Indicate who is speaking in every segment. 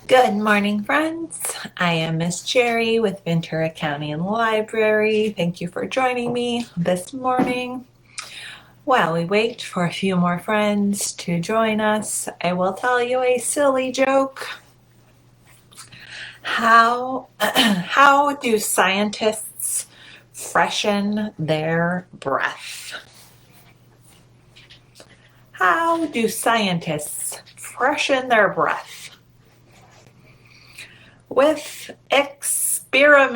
Speaker 1: Good morning, friends. I am Miss Cherry with Ventura County Library. Thank you for joining me this morning. While we wait for a few more friends to join us, I will tell you a silly joke. How do scientists freshen their breath? How do scientists freshen their breath? With experiments.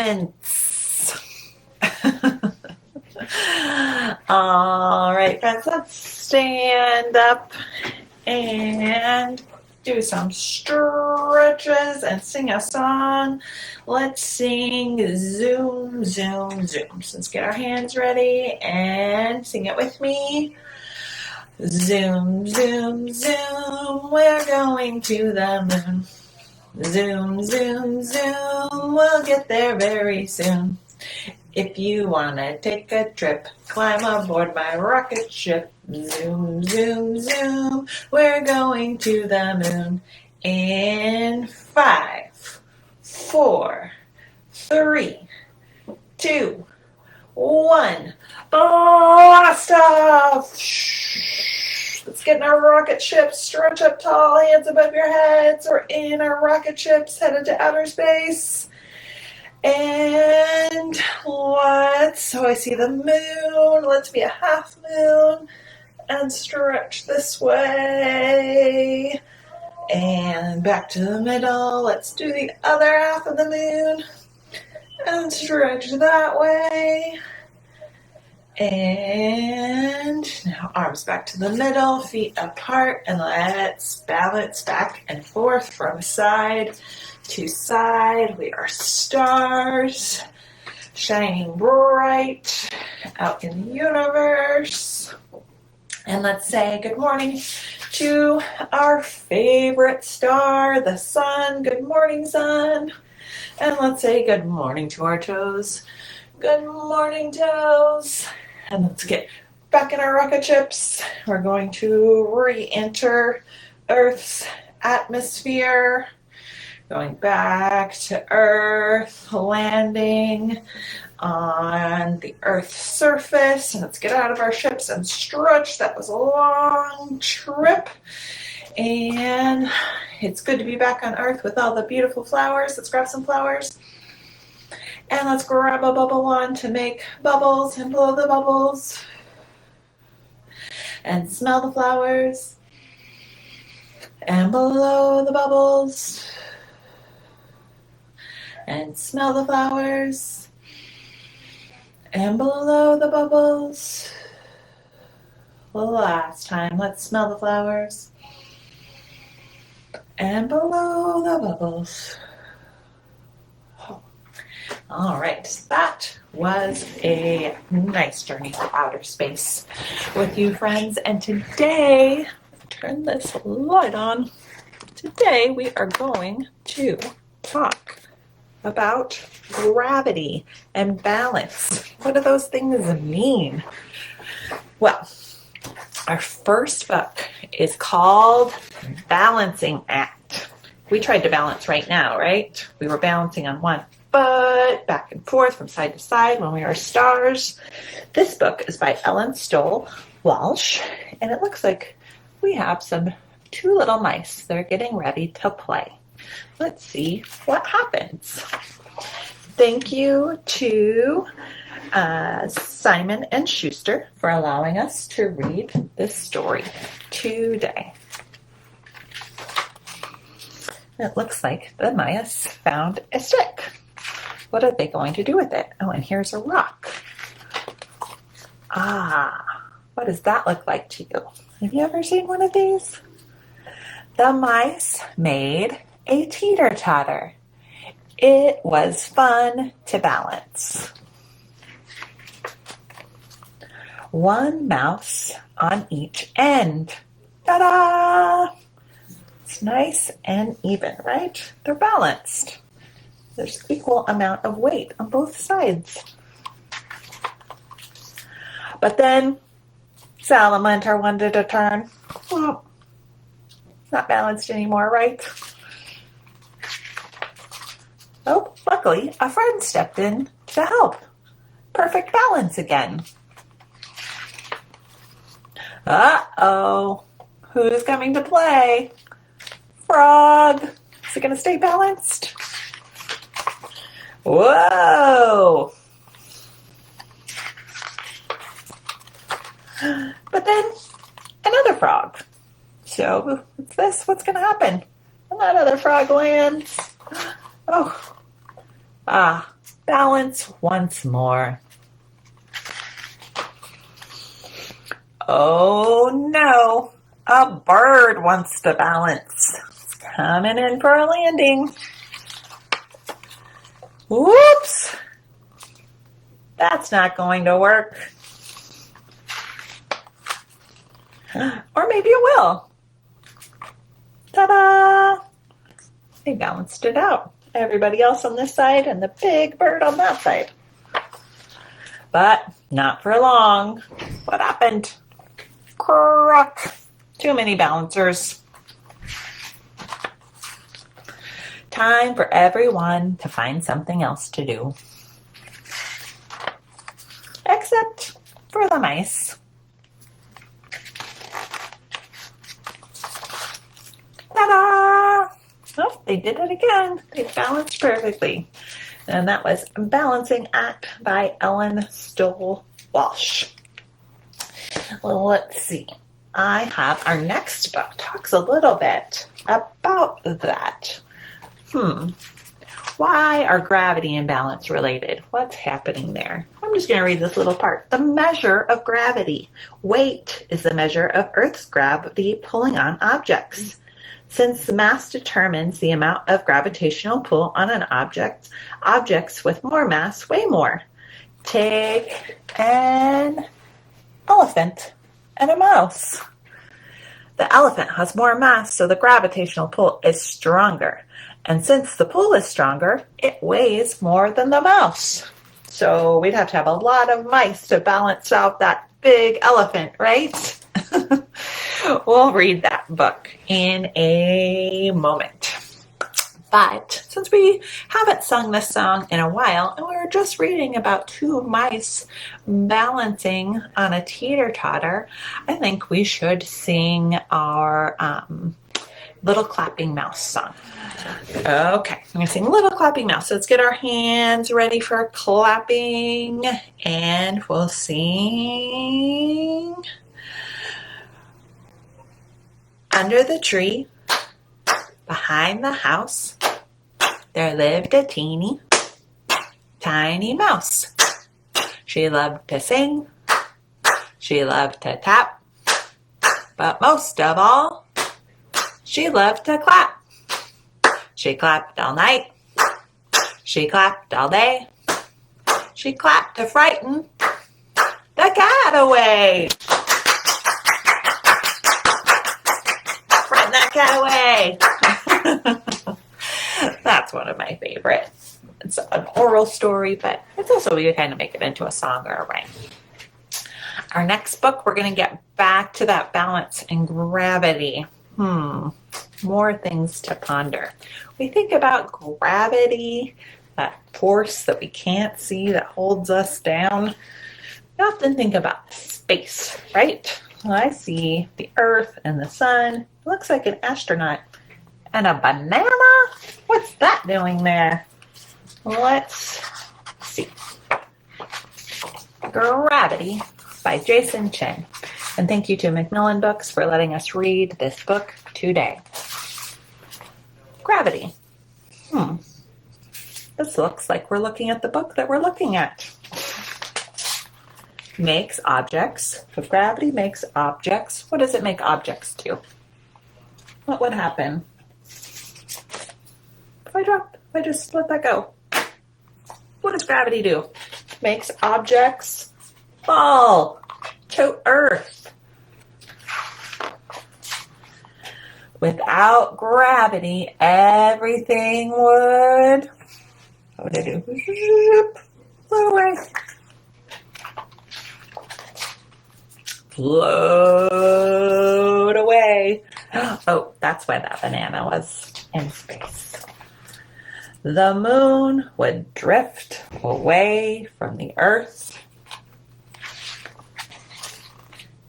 Speaker 1: All right, friends, let's stand up and do some stretches and sing a song. Let's sing Zoom, Zoom, Zoom. So let's get our hands ready and sing it with me. Zoom, zoom, zoom, we're going to the moon. Zoom, zoom, zoom, we'll get there very soon. If you want to take a trip, climb aboard my rocket ship. Zoom, zoom, zoom, we're going to the moon. In 5, 4, 3, 2, 1. Blast off! Let's get in our rocket ship, stretch up tall, hands above your heads. We're in our rocket ships, headed to outer space. And so I see the moon. Let's be a half moon and stretch this way. And back to the middle. Let's do the other half of the moon and stretch that way. And now arms back to the middle, feet apart, and let's balance back and forth from side to side. We are stars shining bright out in the universe. And let's say good morning to our favorite star, the sun. Good morning, sun. And let's say good morning to our toes. Good morning, toes. And let's get back in our rocket ships. We're going to re-enter Earth's atmosphere. Going back to Earth, landing on the Earth's surface. Let's get out of our ships and stretch. That was a long trip. And it's good to be back on Earth with all the beautiful flowers. Let's grab some flowers. And let's grab a bubble wand to make bubbles and blow the bubbles. And smell the flowers. And blow the bubbles. And smell the flowers. And blow the bubbles. Last time, let's smell the flowers. And blow the bubbles. All right, that was a nice journey to outer space with you, friends. And today, turn this light on. Today, we are going to talk about gravity and balance. What do those things mean? Well, our first book is called Balancing Act. We tried to balance right now, right? We were balancing on one foot, back and forth from side to side when we were stars. This book is by Stoll, Walsh, and it looks like we have two little mice. They're getting ready to play. Let's see what happens. Thank you to Simon and Schuster for allowing us to read this story today. It looks like the mice found a stick. What are they going to do with it? Oh, and here's a rock. What does that look like to you? Have you ever seen one of these? The mice made a teeter-totter. It was fun to balance. One mouse on each end. Ta-da! It's nice and even, right? They're balanced. There's equal amount of weight on both sides. But then Salamander wanted to turn. Well, not balanced anymore, right? Luckily, a friend stepped in to help. Perfect balance again. Uh-oh. Who's coming to play? Frog. Is it going to stay balanced? Whoa. But then another frog. So what's this? What's going to happen? And that other frog lands. Oh. Balance once more. Oh no. A bird wants to balance. It's coming in for a landing. Whoops. That's not going to work. Or maybe it will. Ta-da! They balanced it out. Everybody else on this side and the big bird on that side. But not for long. What happened? Croak. Too many balancers. Time for everyone to find something else to do. Except for the mice. Ta-da! Oh, they did it again. They balanced perfectly. And that was Balancing Act by Stoll Walsh. Well, let's see. I have our next book talks a little bit about that. Why are gravity and balance related? What's happening there? I'm just going to read this little part. The measure of gravity. Weight is the measure of Earth's gravity pulling on objects. Since the mass determines the amount of gravitational pull on an object, objects with more mass weigh more. Take an elephant and a mouse. The elephant has more mass, so the gravitational pull is stronger. And since the pull is stronger, it weighs more than the mouse. So we'd have to have a lot of mice to balance out that big elephant, right? We'll read that book in a moment. But since we haven't sung this song in a while, and we were just reading about two mice balancing on a teeter-totter, I think we should sing our Little Clapping Mouse song. Okay, I'm going to sing Little Clapping Mouse. So let's get our hands ready for clapping, and we'll sing. Under the tree, behind the house, there lived a teeny, tiny mouse. She loved to sing, she loved to tap, but most of all, she loved to clap. She clapped all night, she clapped all day, she clapped to frighten the cat away. Frighten that cat away. That's one of my favorites. It's an oral story, but it's also you kind of make it into a song or a rhyme. Our next book, we're going to get back to that balance and gravity. More things to ponder. We think about gravity, that force that we can't see that holds us down. We often think about space, right? Well, I see the Earth and the sun. It looks like an astronaut. And a banana? What's that doing there? Let's see. Gravity by Chen. And thank you to Macmillan Books for letting us read this book today. Gravity. This looks like we're looking at the book that we're looking at. Makes objects. If gravity makes objects, what does it make objects do? What would happen? If I just let that go. What does gravity do? Makes objects fall to Earth. Without gravity, everything would, what would it do? Float away. Float away. Oh, that's why that banana was in space. The moon would drift away from the earth.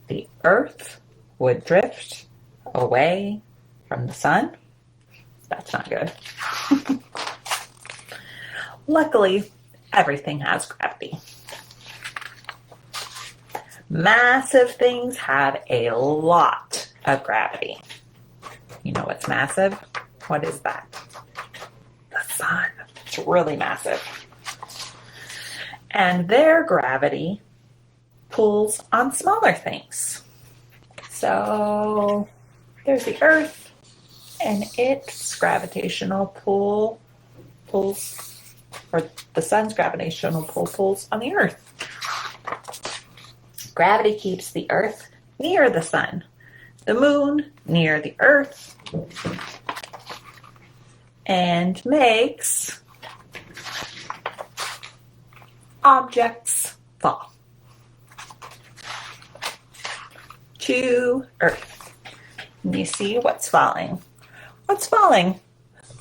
Speaker 1: The earth would drift away from the sun. That's not good. Luckily, everything has gravity. Massive things have a lot of gravity. You know what's massive? What is that? The sun. It's really massive. And their gravity pulls on smaller things. So there's the earth, and its gravitational pull pulls, or the sun's gravitational pull pulls on the earth. Gravity keeps the earth near the sun, the moon near the earth, and makes objects fall to earth. And you see what's falling. What's falling?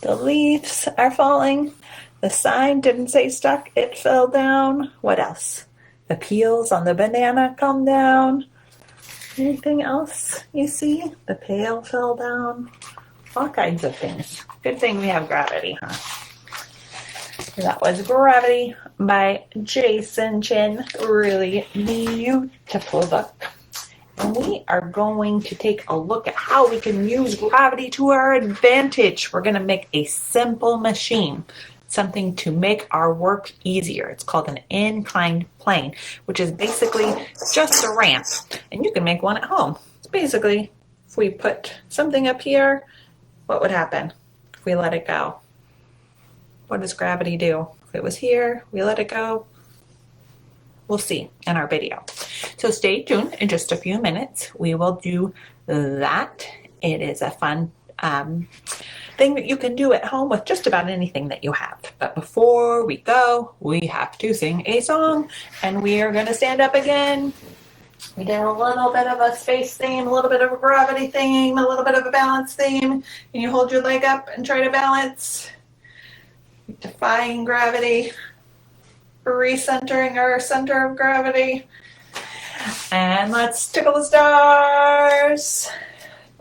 Speaker 1: The leaves are falling. The sign didn't say stuck, it fell down. What else? The peels on the banana come down. Anything else you see? The pail fell down. All kinds of things. Good thing we have gravity, huh? That was Gravity by Chen. Really beautiful book. And we are going to take a look at how we can use gravity to our advantage. We're going to make a simple machine, something to make our work easier. It's called an inclined plane, which is basically just a ramp. And you can make one at home. It's basically, if we put something up here, what would happen if we let it go? What does gravity do? If it was here, we let it go. We'll see in our video. So stay tuned. In just a few minutes, we will do that. It is a fun thing that you can do at home with just about anything that you have. But before we go, we have to sing a song, and we are going to stand up again. We did a little bit of a space theme, a little bit of a gravity theme, a little bit of a balance theme. And you hold your leg up and try to balance. Defying gravity. Recentering our center of gravity. And let's tickle the stars.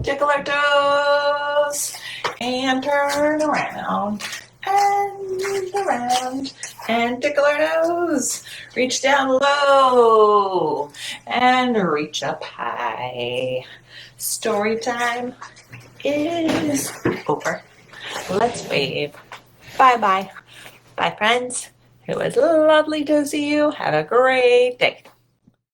Speaker 1: Tickle our toes. And turn around. And around. And tickle our nose. Reach down low. And reach up high. Story time is over. Let's wave. Bye-bye. Bye, friends. It was lovely to see you. Have a great day.